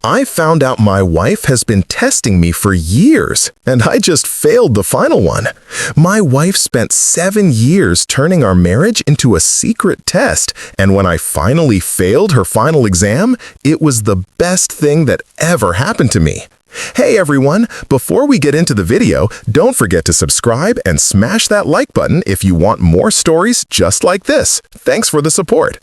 I found out my wife has been testing me for years, and I just failed the final one. My wife spent 7 years turning our marriage into a secret test, and when I finally failed her final exam, it was the best thing that ever happened to me. Hey everyone, before we get into the video, don't forget to subscribe and smash that like button if you want more stories just like this. Thanks for the support.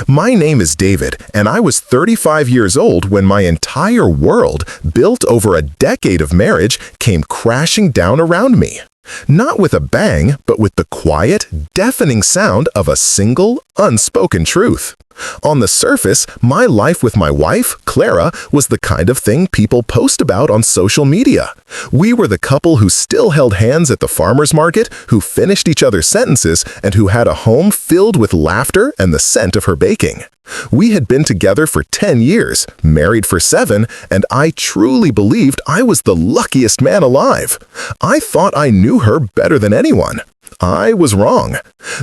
My name is David, and I was 35 years old when my entire world, built over a decade of marriage, came crashing down around me. Not with a bang, but with the quiet, deafening sound of a single, unspoken truth. On the surface, my life with my wife, Clara, was the kind of thing people post about on social media. We were the couple who still held hands at the farmer's market, who finished each other's sentences, and who had a home filled with laughter and the scent of her baking. We had been together for 10 years, married for 7, and I truly believed I was the luckiest man alive. I thought I knew her better than anyone. I was wrong.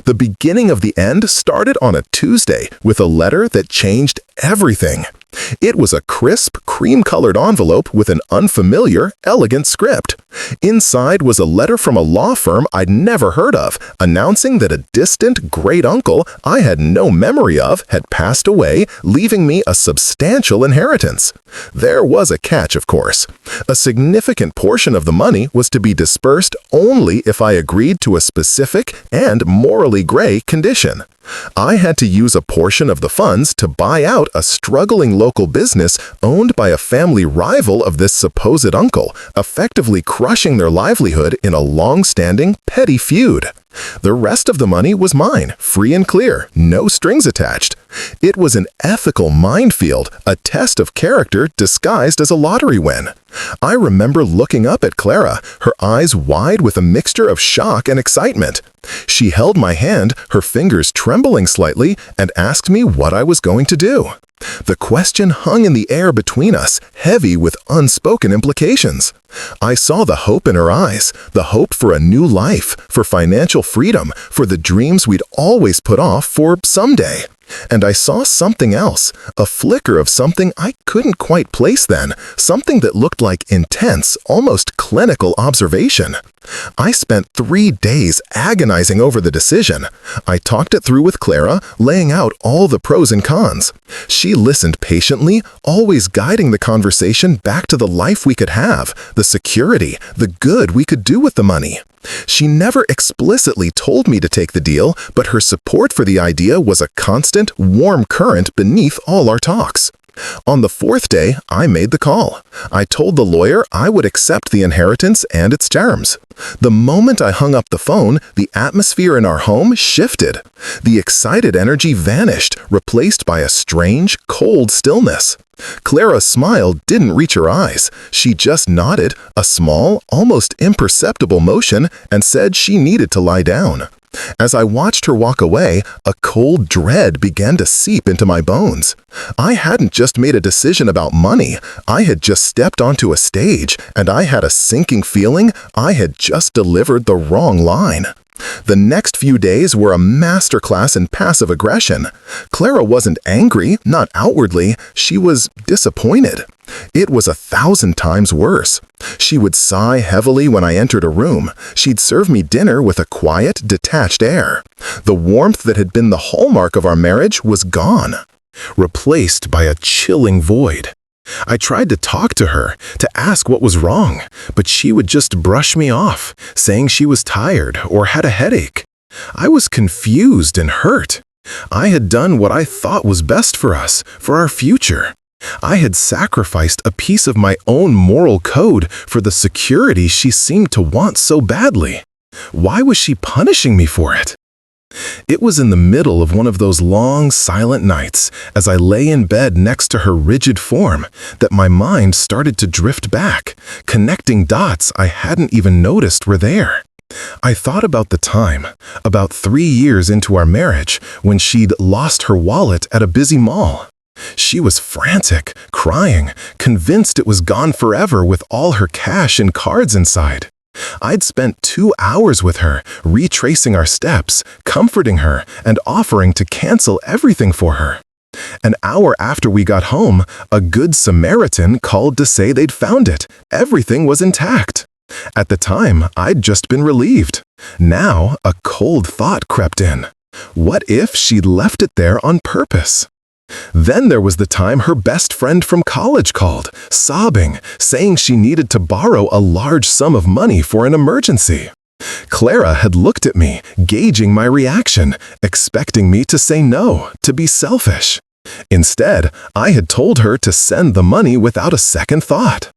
The beginning of the end started on a Tuesday with a letter that changed everything. It was a crisp, cream-colored envelope with an unfamiliar, elegant script. Inside was a letter from a law firm I'd never heard of, announcing that a distant great-uncle I had no memory of had passed away, leaving me a substantial inheritance. There was a catch, of course. A significant portion of the money was to be dispersed only if I agreed to a specific and morally gray condition. I had to use a portion of the funds to buy out a struggling local business owned by a family rival of this supposed uncle, effectively crushing their livelihood in a long-standing, petty feud. The rest of the money was mine, free and clear, no strings attached. It was an ethical minefield, a test of character disguised as a lottery win. I remember looking up at Clara, her eyes wide with a mixture of shock and excitement. She held my hand, her fingers trembling slightly, and asked me what I was going to do. The question hung in the air between us, heavy with unspoken implications. I saw the hope in her eyes, the hope for a new life, for financial freedom, for the dreams we'd always put off for someday. And I saw something else, a flicker of something I couldn't quite place then, something that looked like intense, almost clinical observation. I spent 3 days agonizing over the decision. I talked it through with Clara, laying out all the pros and cons. She listened patiently, always guiding the conversation back to the life we could have, the security, the good we could do with the money. She never explicitly told me to take the deal, but her support for the idea was a constant, warm current beneath all our talks. On the 4th day, I made the call. I told the lawyer I would accept the inheritance and its terms. The moment I hung up the phone, the atmosphere in our home shifted. The excited energy vanished, replaced by a strange, cold stillness. Clara's smile didn't reach her eyes. She just nodded, a small, almost imperceptible motion, and said she needed to lie down. As I watched her walk away, a cold dread began to seep into my bones. I hadn't just made a decision about money, I had just stepped onto a stage, and I had a sinking feeling I had just delivered the wrong line. The next few days were a masterclass in passive aggression. Clara wasn't angry, not outwardly, she was disappointed. It was 1,000 times worse. She would sigh heavily when I entered a room. She'd serve me dinner with a quiet, detached air. The warmth that had been the hallmark of our marriage was gone, replaced by a chilling void. I tried to talk to her, to ask what was wrong, but she would just brush me off, saying she was tired or had a headache. I was confused and hurt. I had done what I thought was best for us, for our future. I had sacrificed a piece of my own moral code for the security she seemed to want so badly. Why was she punishing me for it? It was in the middle of one of those long, silent nights, as I lay in bed next to her rigid form, that my mind started to drift back, connecting dots I hadn't even noticed were there. I thought about the time, about 3 years into our marriage, when she'd lost her wallet at a busy mall. She was frantic, crying, convinced it was gone forever with all her cash and cards inside. I'd spent 2 hours with her, retracing our steps, comforting her, and offering to cancel everything for her. An hour after we got home, a good Samaritan called to say they'd found it. Everything was intact. At the time, I'd just been relieved. Now, a cold thought crept in. What if she'd left it there on purpose? Then there was the time her best friend from college called, sobbing, saying she needed to borrow a large sum of money for an emergency. Clara had looked at me, gauging my reaction, expecting me to say no, to be selfish. Instead, I had told her to send the money without a second thought.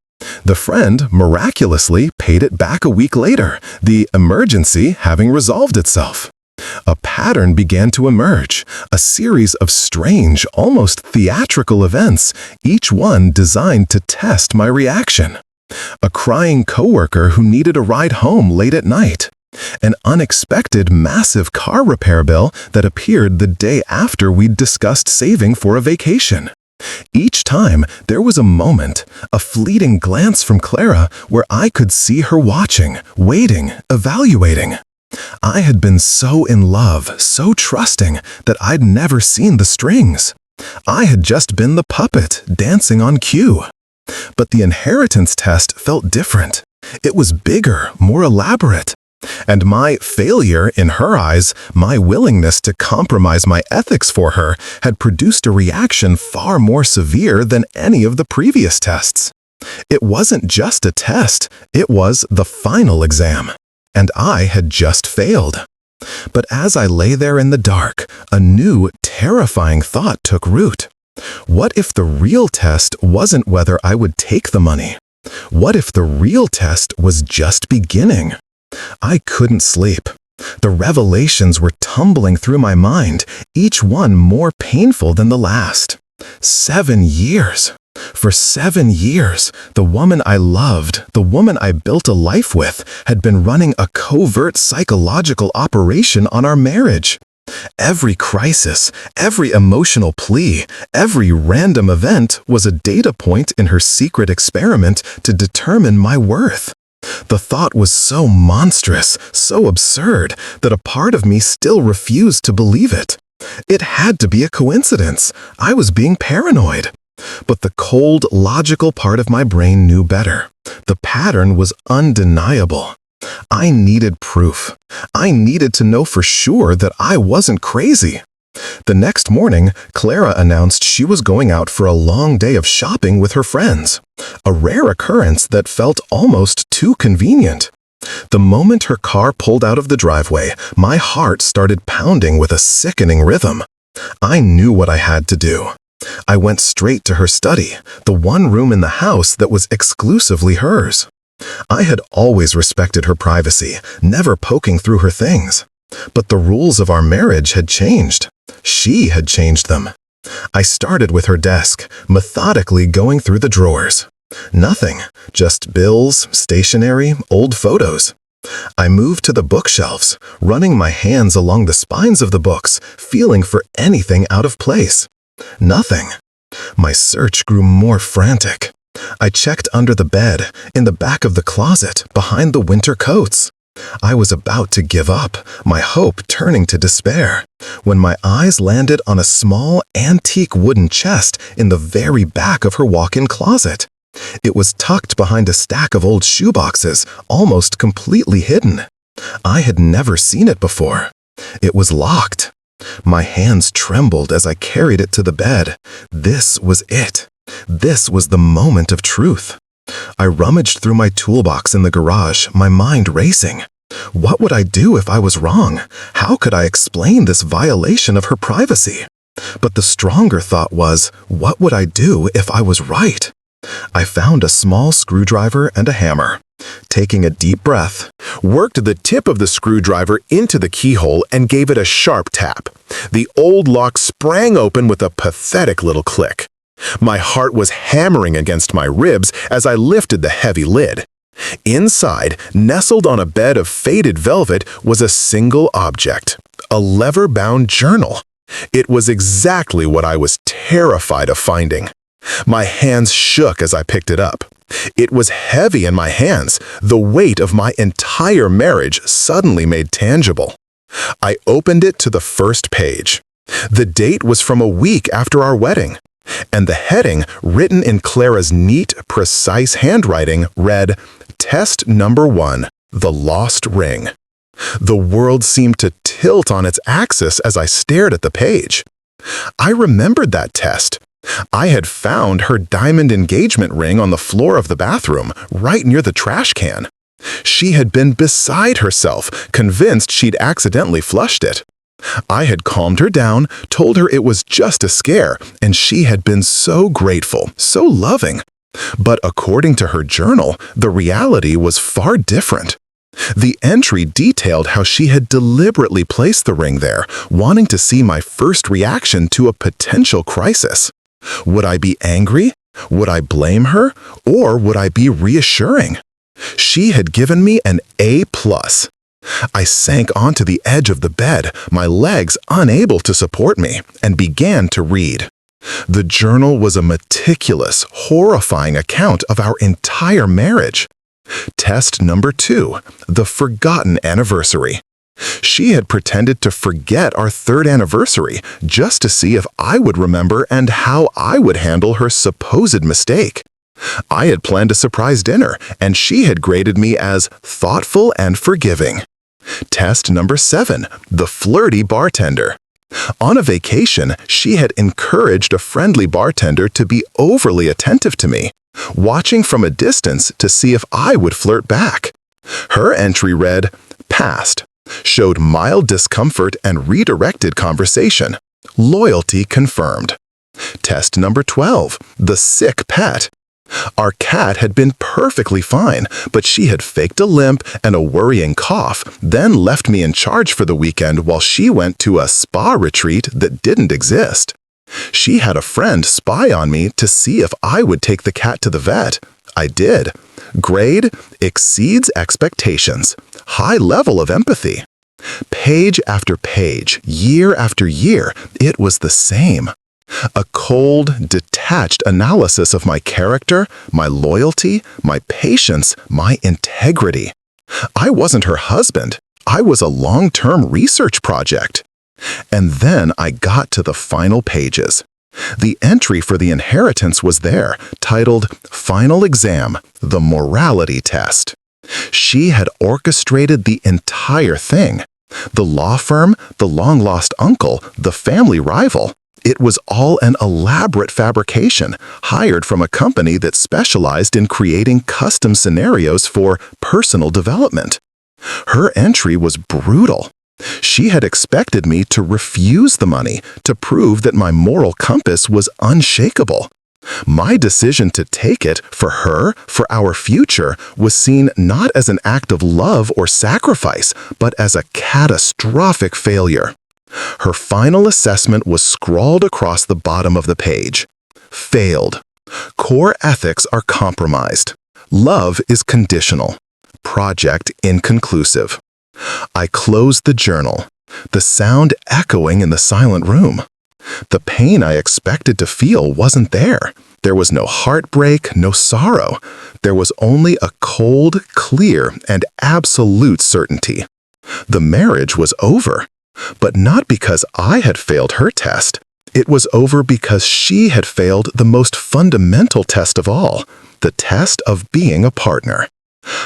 The friend miraculously paid it back a week later, the emergency having resolved itself. A pattern began to emerge, a series of strange, almost theatrical events, each one designed to test my reaction. A crying coworker who needed a ride home late at night. An unexpected massive car repair bill that appeared the day after we'd discussed saving for a vacation. Each time, there was a moment, a fleeting glance from Clara where I could see her watching, waiting, evaluating. I had been so in love, so trusting, that I'd never seen the strings. I had just been the puppet, dancing on cue. But the inheritance test felt different. It was bigger, more elaborate. And my failure, in her eyes, my willingness to compromise my ethics for her, had produced a reaction far more severe than any of the previous tests. It wasn't just a test, it was the final exam. And I had just failed. But as I lay there in the dark, a new, terrifying thought took root. What if the real test wasn't whether I would take the money? What if the real test was just beginning? I couldn't sleep. The revelations were tumbling through my mind, each one more painful than the last. 7 years. For 7 years, the woman I loved, the woman I built a life with, had been running a covert psychological operation on our marriage. Every crisis, every emotional plea, every random event was a data point in her secret experiment to determine my worth. The thought was so monstrous, so absurd, that a part of me still refused to believe it. It had to be a coincidence. I was being paranoid. But the cold, logical part of my brain knew better. The pattern was undeniable. I needed proof. I needed to know for sure that I wasn't crazy. The next morning, Clara announced she was going out for a long day of shopping with her friends. A rare occurrence that felt almost too convenient. The moment her car pulled out of the driveway, my heart started pounding with a sickening rhythm. I knew what I had to do. I went straight to her study, the one room in the house that was exclusively hers. I had always respected her privacy, never poking through her things. But the rules of our marriage had changed. She had changed them. I started with her desk, methodically going through the drawers. Nothing, just bills, stationery, old photos. I moved to the bookshelves, running my hands along the spines of the books, feeling for anything out of place. Nothing. My search grew more frantic. I checked under the bed, in the back of the closet, behind the winter coats. I was about to give up, my hope turning to despair, when my eyes landed on a small, antique wooden chest in the very back of her walk-in closet. It was tucked behind a stack of old shoeboxes, almost completely hidden. I had never seen it before. It was locked. My hands trembled as I carried it to the bed. This was it. This was the moment of truth. I rummaged through my toolbox in the garage, my mind racing. What would I do if I was wrong? How could I explain this violation of her privacy? But the stronger thought was, what would I do if I was right? I found a small screwdriver and a hammer. Taking a deep breath, worked the tip of the screwdriver into the keyhole and gave it a sharp tap. The old lock sprang open with a pathetic little click. My heart was hammering against my ribs as I lifted the heavy lid. Inside, nestled on a bed of faded velvet, was a single object, a lever-bound journal. It was exactly what I was terrified of finding. My hands shook as I picked it up. It was heavy in my hands, the weight of my entire marriage suddenly made tangible. I opened it to the first page. The date was from a week after our wedding, and the heading, written in Clara's neat, precise handwriting, read, "Test number 1, the lost ring." The world seemed to tilt on its axis as I stared at the page. I remembered that test. I had found her diamond engagement ring on the floor of the bathroom, right near the trash can. She had been beside herself, convinced she'd accidentally flushed it. I had calmed her down, told her it was just a scare, and she had been so grateful, so loving. But according to her journal, the reality was far different. The entry detailed how she had deliberately placed the ring there, wanting to see my first reaction to a potential crisis. Would I be angry? Would I blame her? Or would I be reassuring? She had given me an A+. I sank onto the edge of the bed, my legs unable to support me, and began to read. The journal was a meticulous, horrifying account of our entire marriage. Test number 2, the forgotten anniversary. She had pretended to forget our 3rd anniversary just to see if I would remember and how I would handle her supposed mistake. I had planned a surprise dinner, and she had graded me as thoughtful and forgiving. Test number 7, the flirty bartender. On a vacation, she had encouraged a friendly bartender to be overly attentive to me, watching from a distance to see if I would flirt back. Her entry read, "Passed. Showed mild discomfort and redirected conversation. Loyalty confirmed." Test number 12, the sick pet. Our cat had been perfectly fine, but she had faked a limp and a worrying cough, then left me in charge for the weekend while she went to a spa retreat that didn't exist. She had a friend spy on me to see if I would take the cat to the vet. I did. Grade, exceeds expectations. High level of empathy. Page after page, year after year, it was the same. A cold, detached analysis of my character, my loyalty, my patience, my integrity. I wasn't her husband. I was a long-term research project. And then I got to the final pages. The entry for the inheritance was there, titled Final Exam, the Morality Test. She had orchestrated the entire thing. The law firm, the long-lost uncle, the family rival. It was all an elaborate fabrication, hired from a company that specialized in creating custom scenarios for personal development. Her entry was brutal. She had expected me to refuse the money to prove that my moral compass was unshakable. My decision to take it for her, for our future, was seen not as an act of love or sacrifice, but as a catastrophic failure. Her final assessment was scrawled across the bottom of the page. Failed. Core ethics are compromised. Love is conditional. Project inconclusive. I closed the journal, the sound echoing in the silent room. The pain I expected to feel wasn't there. There was no heartbreak, no sorrow. There was only a cold, clear, and absolute certainty. The marriage was over, but not because I had failed her test. It was over because she had failed the most fundamental test of all, the test of being a partner.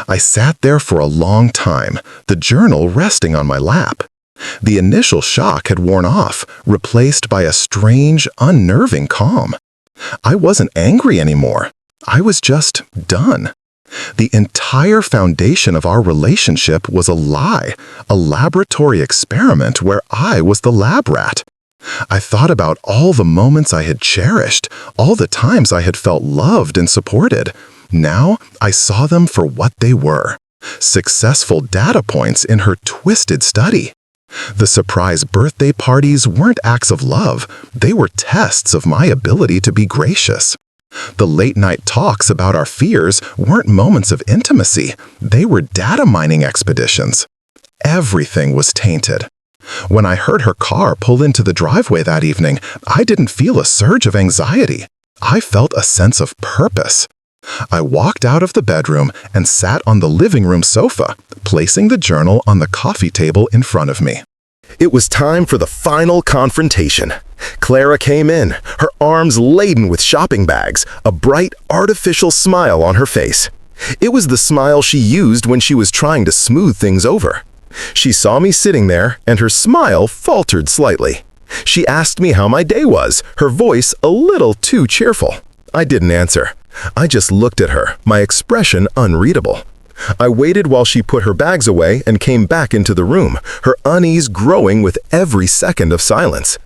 I sat there for a long time, the journal resting on my lap. The initial shock had worn off, replaced by a strange, unnerving calm. I wasn't angry anymore. I was just done. The entire foundation of our relationship was a lie, a laboratory experiment where I was the lab rat. I thought about all the moments I had cherished, all the times I had felt loved and supported. Now I saw them for what they were, successful data points in her twisted study. The surprise birthday parties weren't acts of love, they were tests of my ability to be gracious. The late-night talks about our fears weren't moments of intimacy, they were data mining expeditions. Everything was tainted. When I heard her car pull into the driveway that evening, I didn't feel a surge of anxiety. I felt a sense of purpose. I walked out of the bedroom and sat on the living room sofa, placing the journal on the coffee table in front of me. It was time for the final confrontation. Clara came in, her arms laden with shopping bags, a bright, artificial smile on her face. It was the smile she used when she was trying to smooth things over. She saw me sitting there, and her smile faltered slightly. She asked me how my day was, her voice a little too cheerful. I didn't answer. I just looked at her, my expression unreadable. I waited while she put her bags away and came back into the room, her unease growing with every second of silence.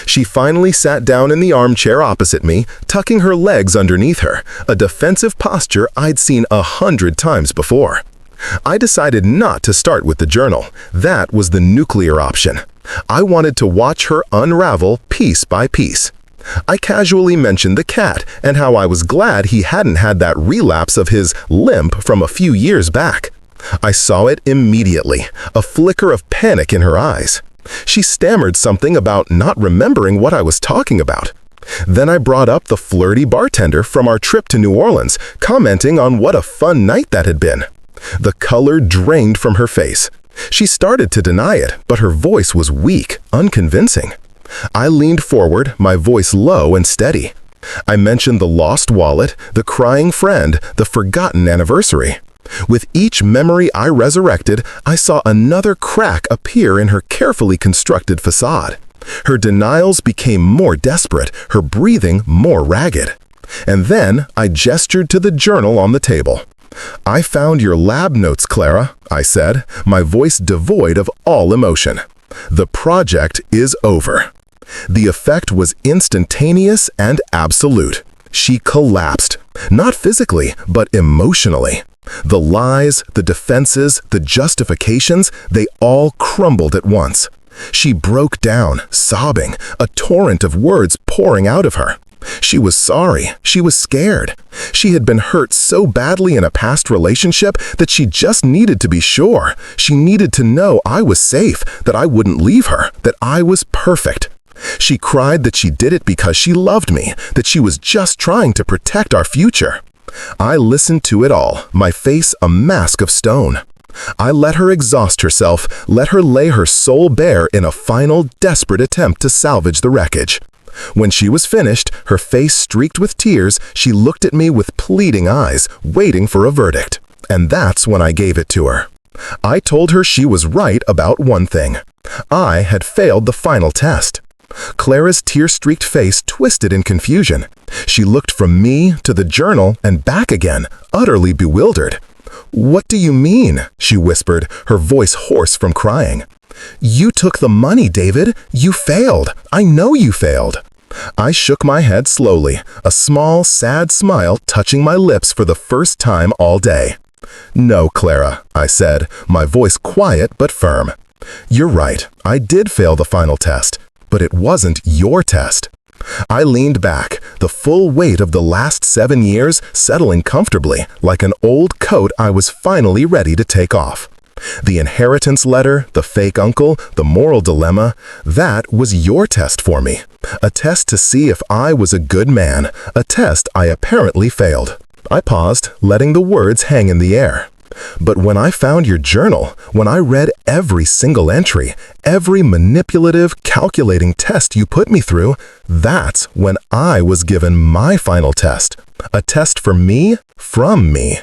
She finally sat down in the armchair opposite me, tucking her legs underneath her, a defensive posture I'd seen 100 times before. I decided not to start with the journal. That was the nuclear option. I wanted to watch her unravel piece by piece. I casually mentioned the cat and how I was glad he hadn't had that relapse of his limp from a few years back. I saw it immediately, a flicker of panic in her eyes. She stammered something about not remembering what I was talking about. Then I brought up the flirty bartender from our trip to New Orleans, commenting on what a fun night that had been. The color drained from her face. She started to deny it, but her voice was weak, unconvincing. I leaned forward, my voice low and steady. I mentioned the lost wallet, the crying friend, the forgotten anniversary. With each memory I resurrected, I saw another crack appear in her carefully constructed facade. Her denials became more desperate, her breathing more ragged. And then I gestured to the journal on the table. "I found your lab notes, Clara," I said, my voice devoid of all emotion. "The project is over." The effect was instantaneous and absolute. She collapsed, not physically, but emotionally. The lies, the defenses, the justifications, they all crumbled at once. She broke down, sobbing, a torrent of words pouring out of her. She was sorry. She was scared. She had been hurt so badly in a past relationship that she just needed to be sure. She needed to know I was safe, that I wouldn't leave her, that I was perfect. She cried that she did it because she loved me, that she was just trying to protect our future. I listened to it all, my face a mask of stone. I let her exhaust herself, let her lay her soul bare in a final, desperate attempt to salvage the wreckage. When she was finished, her face streaked with tears, she looked at me with pleading eyes, waiting for a verdict. And that's when I gave it to her. I told her she was right about one thing. I had failed the final test. Clara's tear-streaked face twisted in confusion. She looked from me to the journal and back again, utterly bewildered. "What do you mean?" she whispered, her voice hoarse from crying. "You took the money, David. You failed. I know you failed." I shook my head slowly, a small, sad smile touching my lips for the first time all day. "No, Clara," I said, my voice quiet but firm. "You're right. I did fail the final test, but it wasn't your test." I leaned back, the full weight of the last 7 years settling comfortably, like an old coat I was finally ready to take off. The inheritance letter, the fake uncle, the moral dilemma, that was your test for me. A test to see if I was a good man, a test I apparently failed. I paused, letting the words hang in the air. But when I found your journal, when I read every single entry, every manipulative, calculating test you put me through, that's when I was given my final test. A test for me, from me.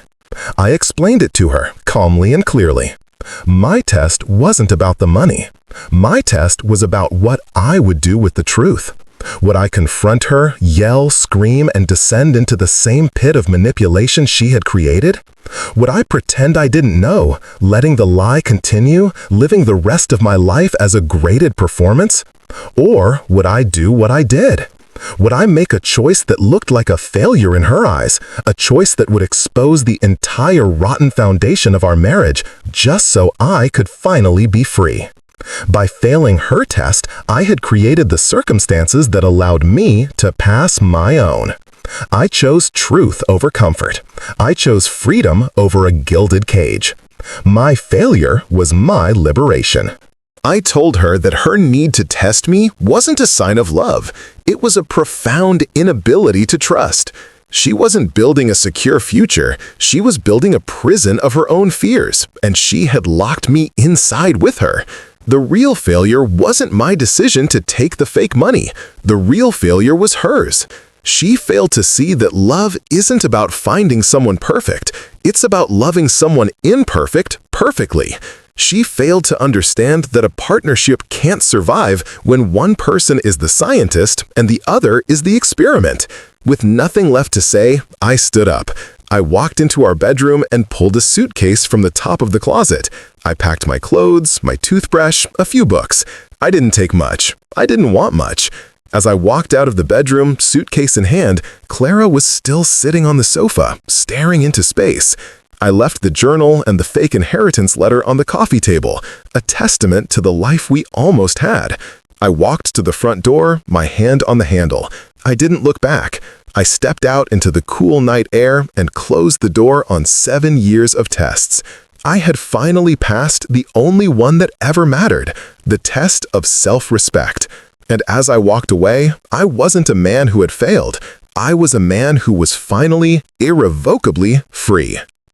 I explained it to her, calmly and clearly. My test wasn't about the money. My test was about what I would do with the truth. Would I confront her, yell, scream, and descend into the same pit of manipulation she had created? Would I pretend I didn't know, letting the lie continue, living the rest of my life as a graded performance? Or would I do what I did? Would I make a choice that looked like a failure in her eyes, a choice that would expose the entire rotten foundation of our marriage just so I could finally be free? By failing her test, I had created the circumstances that allowed me to pass my own. I chose truth over comfort. I chose freedom over a gilded cage. My failure was my liberation. I told her that her need to test me wasn't a sign of love. It was a profound inability to trust. She wasn't building a secure future. She was building a prison of her own fears, and she had locked me inside with her. The real failure wasn't my decision to take the fake money. The real failure was hers. She failed to see that love isn't about finding someone perfect. It's about loving someone imperfect perfectly. She failed to understand that a partnership can't survive when one person is the scientist and the other is the experiment. With nothing left to say, I stood up. I walked into our bedroom and pulled a suitcase from the top of the closet. I packed my clothes, my toothbrush, a few books. I didn't take much. I didn't want much. As I walked out of the bedroom, suitcase in hand, Clara was still sitting on the sofa, staring into space. I left the journal and the fake inheritance letter on the coffee table, a testament to the life we almost had. I walked to the front door, my hand on the handle. I didn't look back. I stepped out into the cool night air and closed the door on 7 years of tests. I had finally passed the only one that ever mattered, the test of self-respect. And as I walked away, I wasn't a man who had failed. I was a man who was finally, irrevocably free.